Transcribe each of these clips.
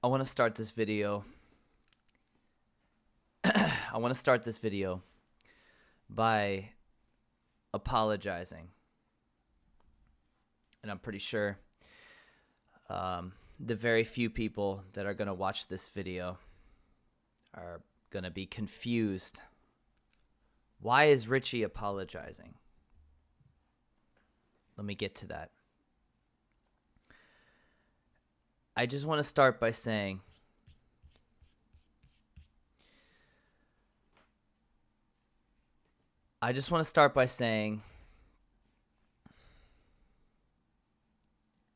I want to start this video. I want to start this video by apologizing. And I'm pretty sure the very few people that are going to watch this video are going to be confused. Why is Richie apologizing? Let me get to that. I just want to start by saying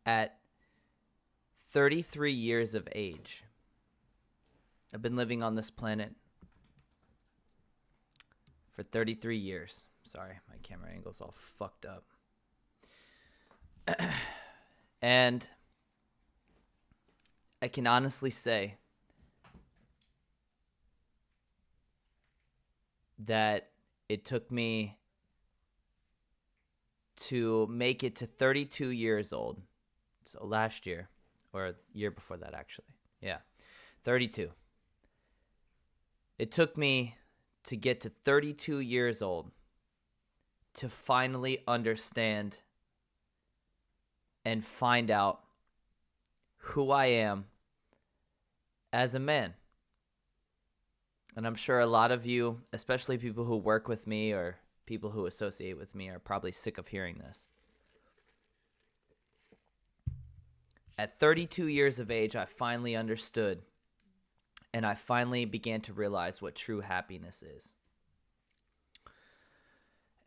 at 33 years of age, I've been living on this planet for 33 years. Sorry, my camera angle's all fucked up. And I can honestly say that it took me to make it to 32 years old. So last year, or year before that actually. Yeah, 32. It took me to get to 32 years old to finally understand and find out who I am as a man. And I'm sure a lot of you, especially people who work with me or people who associate with me, are probably sick of hearing this. At 32 years of age, I finally understood, and I finally began to realize what true happiness is.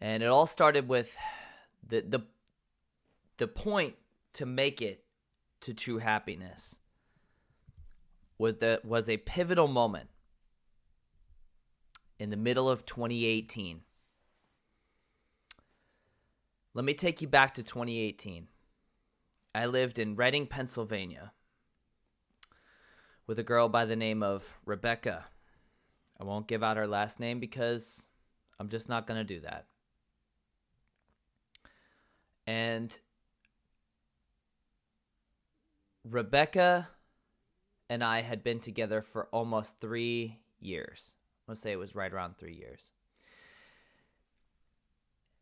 And it all started with the point to make it to true happiness was a pivotal moment in the middle of 2018. Let me take you back to 2018. I lived in Reading, Pennsylvania with a girl by the name of Rebecca. I won't give out her last name because I'm just not going to do that. And Rebecca and I had been together for almost 3 years. Let's say it was right around 3 years.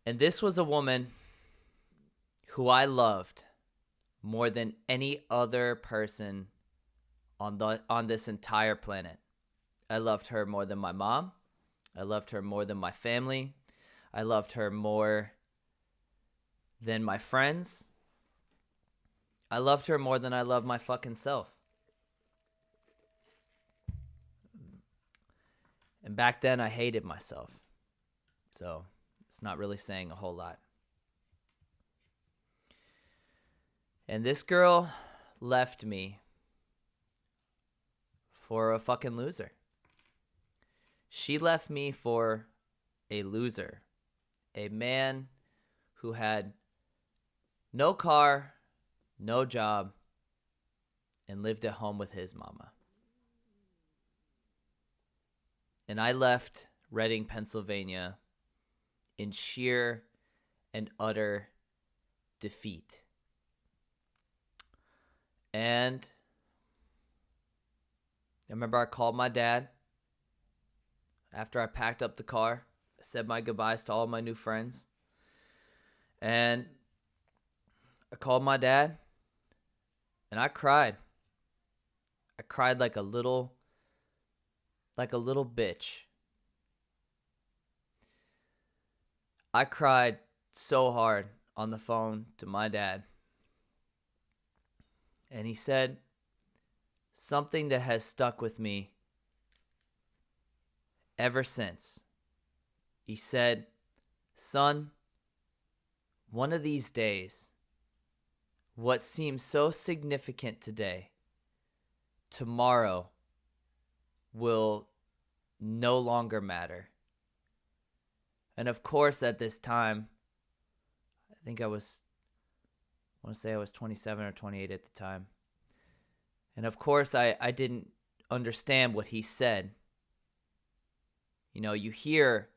And this was a woman who I loved more than any other person on this entire planet. I loved her more than my mom. I loved her more than my family. I loved her more than my friends. I loved her more than I love my fucking self. And back then I hated myself. So it's not really saying a whole lot. And this girl left me for a fucking loser. She left me for a loser. A man who had no car, no job, and lived at home with his mama. And I left Reading, Pennsylvania in sheer and utter defeat. And I remember I called my dad after I packed up the car. I said my goodbyes to all my new friends. And I called my dad and I cried. I cried like a little bitch. I cried so hard on the phone to my dad. And he said something that has stuck with me ever since. He said, "Son, one of these days, what seems so significant today, tomorrow will no longer matter." And of course, at this time, I want to say I was 27 or 28 at the time. And of course, I didn't understand what he said. You know, you hear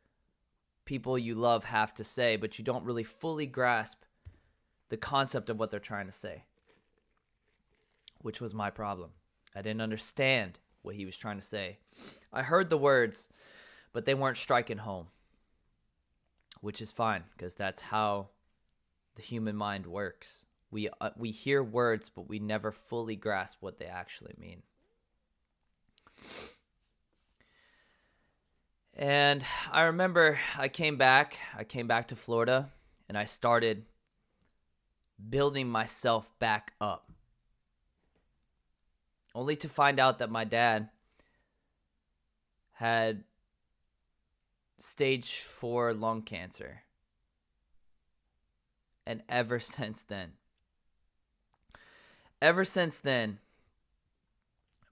people you love have to say, but you don't really fully grasp the concept of what they're trying to say, which was my problem. I didn't understand what he was trying to say. I heard the words, but they weren't striking home, which is fine because that's how the human mind works. We hear words, but we never fully grasp what they actually mean. And I remember I came back to Florida, and I started building myself back up, only to find out that my dad had stage 4 lung cancer. And ever since then,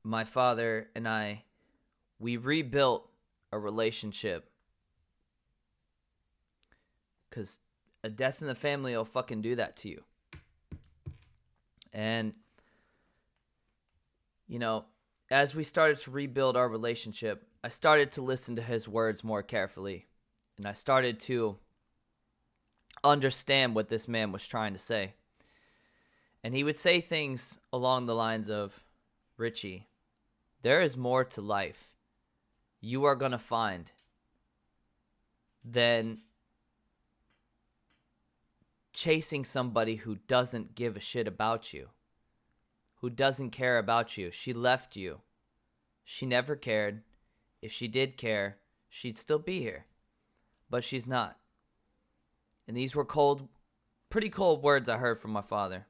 my father and I, we rebuilt a relationship. Because a death in the family will fucking do that to you. And, you know, as we started to rebuild our relationship, I started to listen to his words more carefully. And I started to understand what this man was trying to say. And he would say things along the lines of, Richie, there is more to life you are going to find than chasing somebody who doesn't give a shit about you, who doesn't care about you. She left you. She never cared. If she did care, she'd still be here. But she's not. And these were pretty cold words I heard from my father.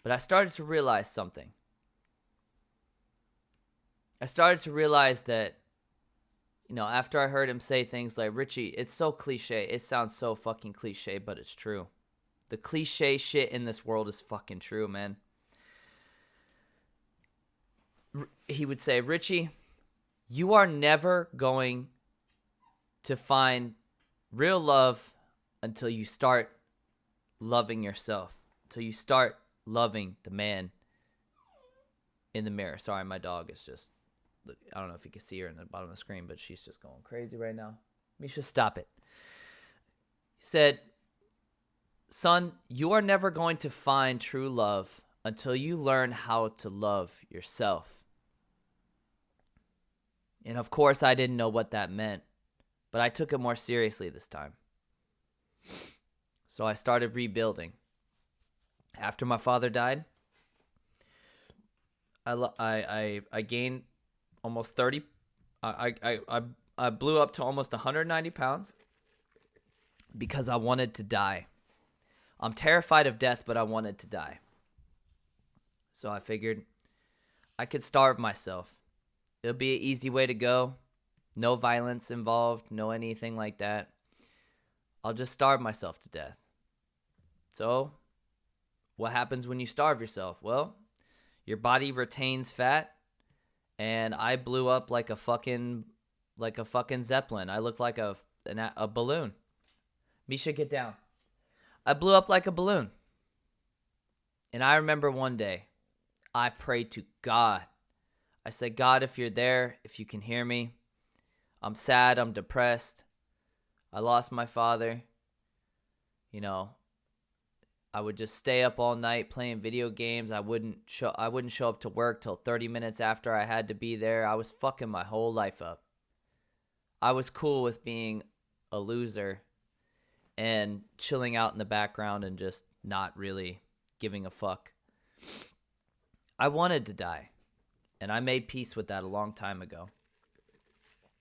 But I started to realize something. I started to realize that, you know, after I heard him say things like, Richie, it's so cliche. It sounds so fucking cliche, but it's true. The cliche shit in this world is fucking true, man. He would say, Richie, you are never going to find real love until you start loving yourself, until you start loving the man in the mirror. Sorry, my dog is just, I don't know if you can see her in the bottom of the screen, but she's just going crazy right now. Misha, stop it. He said, son, you are never going to find true love until you learn how to love yourself. And of course, I didn't know what that meant, but I took it more seriously this time. So I started rebuilding. After my father died, I gained almost 30. I blew up to almost 190 pounds because I wanted to die. I'm terrified of death, but I wanted to die. So I figured I could starve myself. It'll be an easy way to go. No violence involved, no anything like that. I'll just starve myself to death. So, what happens when you starve yourself? Well, your body retains fat, and I blew up like a fucking Zeppelin. I looked like a balloon. Misha, get down. I blew up like a balloon. And I remember one day, I prayed to God. I said, God, if you're there, if you can hear me, I'm sad, I'm depressed. I lost my father. You know, I would just stay up all night playing video games. I wouldn't show up to work till 30 minutes after I had to be there. I was fucking my whole life up. I was cool with being a loser and chilling out in the background and just not really giving a fuck. I wanted to die, and I made peace with that a long time ago.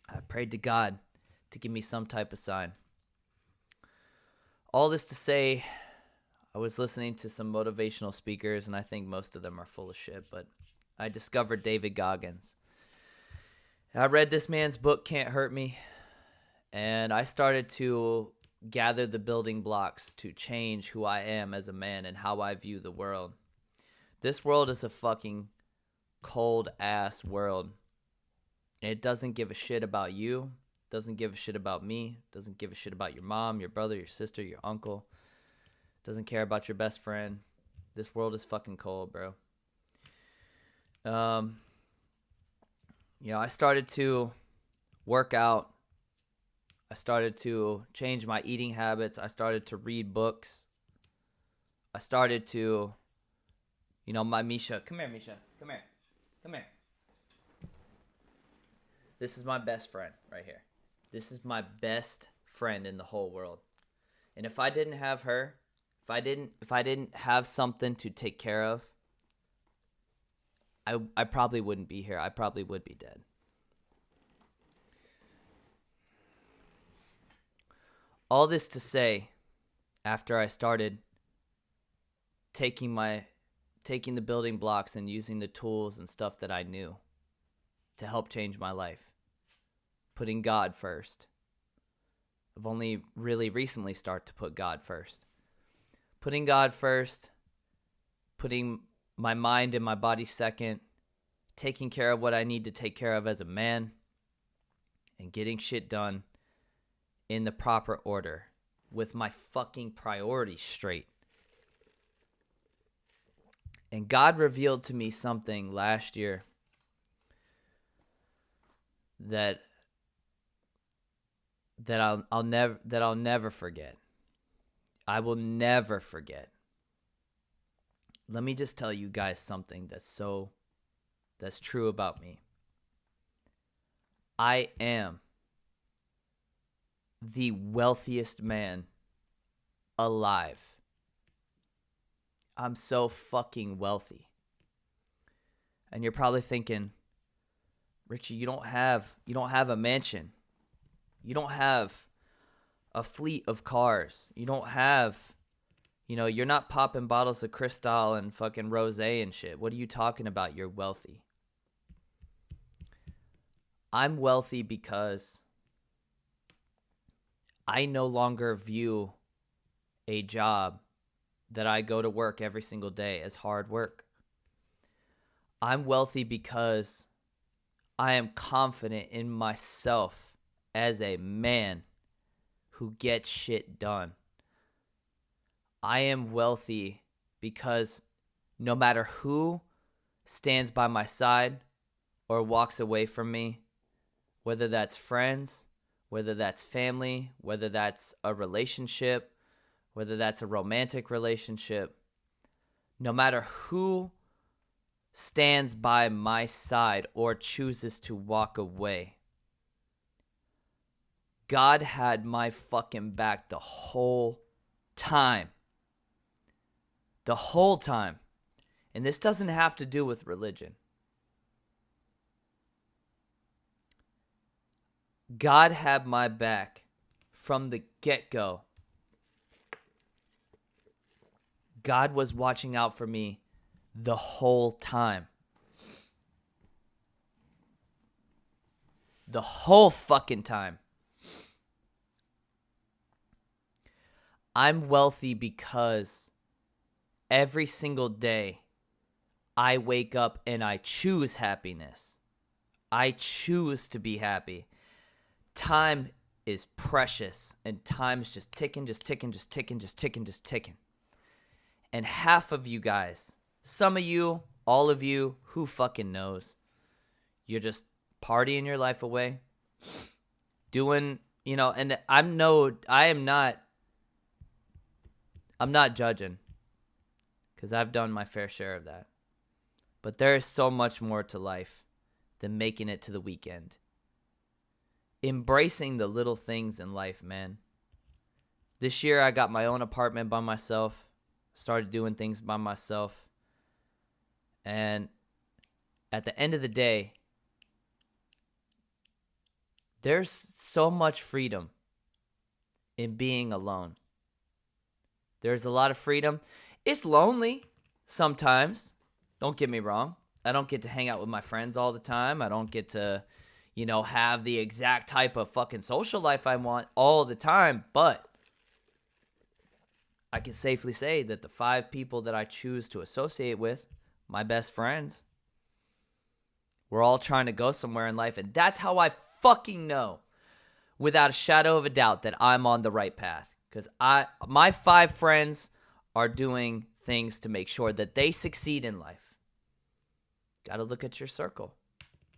I prayed to God to give me some type of sign. All this to say, I was listening to some motivational speakers, and I think most of them are full of shit, but I discovered David Goggins. I read this man's book, Can't Hurt Me, and I started to gather the building blocks to change who I am as a man and how I view the world. This world is a fucking cold-ass world. It doesn't give a shit about you, doesn't give a shit about me, doesn't give a shit about your mom, your brother, your sister, your uncle. Doesn't care about your best friend. This world is fucking cold, bro. I started to work out. I started to change my eating habits. I started to read books. I started to, my Misha. Come here, Misha. Come here. Come here. This is my best friend right here. This is my best friend in the whole world. And if I didn't have her, if I didn't have something to take care of, I probably wouldn't be here. I probably would be dead. All this to say, after I started taking the building blocks and using the tools and stuff that I knew to help change my life, putting God first. I've only really recently started to put God first. Putting God first, putting my mind and my body second, taking care of what I need to take care of as a man, and getting shit done in the proper order with my fucking priorities straight. And God revealed to me something last year that I'll never forget. I will never forget. Let me just tell you guys something that's true about me. I am the wealthiest man alive. I'm so fucking wealthy. And you're probably thinking, Richie, you don't have a mansion. You don't have a fleet of cars. You don't have, you're not popping bottles of Cristal and fucking rosé and shit. What are you talking about? You're wealthy. I'm wealthy because I no longer view a job that I go to work every single day as hard work. I'm wealthy because I am confident in myself as a man who gets shit done. I am wealthy because no matter who stands by my side or walks away from me, whether that's friends, whether that's family, whether that's a relationship, whether that's a romantic relationship, no matter who stands by my side or chooses to walk away, God had my fucking back the whole time. The whole time. And this doesn't have to do with religion. God had my back from the get-go. God was watching out for me the whole time. The whole fucking time. I'm wealthy because every single day I wake up and I choose happiness. I choose to be happy. Time is precious and time is just ticking, just ticking, just ticking, just ticking, just ticking. And half of you guys, some of you, all of you, who fucking knows? You're just partying your life away. Doing, and I'm not judging because I've done my fair share of that. But there is so much more to life than making it to the weekend. Embracing the little things in life, man. This year I got my own apartment by myself. Started doing things by myself. And at the end of the day, there's so much freedom in being alone. There's a lot of freedom. It's lonely sometimes. Don't get me wrong. I don't get to hang out with my friends all the time. I don't get to, have the exact type of fucking social life I want all the time. But I can safely say that the 5 people that I choose to associate with, my best friends, we're all trying to go somewhere in life. And that's how I fucking know, without a shadow of a doubt, that I'm on the right path. Because my 5 friends are doing things to make sure that they succeed in life. Got to look at your circle.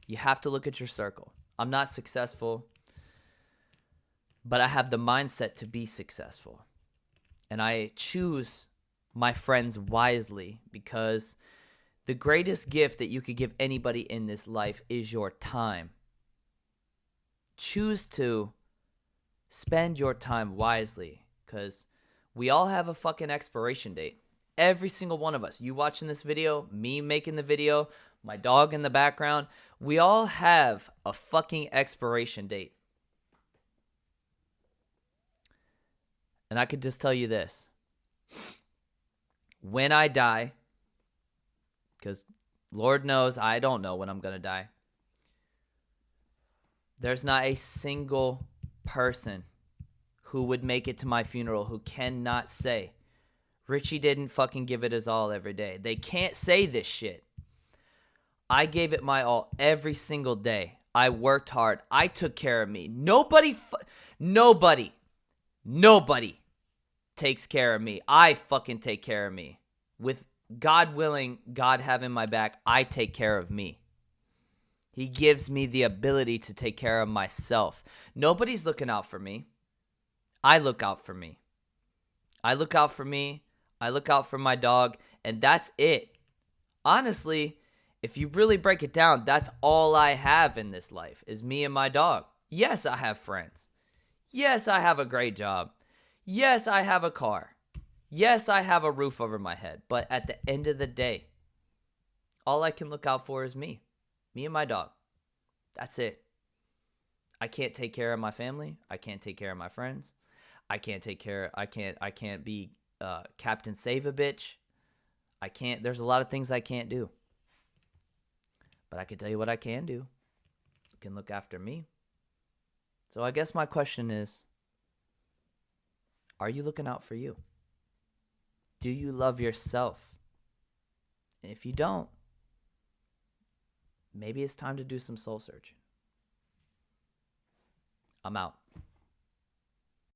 You have to look at your circle. I'm not successful, but I have the mindset to be successful. And I choose my friends wisely because The greatest gift that you could give anybody in this life is your time. Choose to spend your time wisely, because we all have a fucking expiration date. Every single one of us. You watching this video, me making the video, my dog in the background. We all have a fucking expiration date. And I could just tell you this. When I die, because Lord knows I don't know when I'm going to die, there's not a single person who would make it to my funeral who cannot say, Richie didn't fucking give it his all every day. They can't say this shit. I gave it my all every single day. I worked hard. I took care of me. Nobody takes care of me. I fucking take care of me. With God willing, God having my back, I take care of me. He gives me the ability to take care of myself. Nobody's looking out for me. I look out for me. I look out for me. I look out for my dog, and that's it. Honestly, if you really break it down, that's all I have in this life is me and my dog. Yes, I have friends. Yes, I have a great job. Yes, I have a car. Yes, I have a roof over my head. But at the end of the day, all I can look out for is me. Me and my dog. That's it. I can't take care of my family. I can't take care of my friends. I can't be Captain Save a Bitch. There's a lot of things I can't do. But I can tell you what I can do. I can look after me. So I guess my question is, are you looking out for you? Do you love yourself? And if you don't, maybe it's time to do some soul searching. I'm out.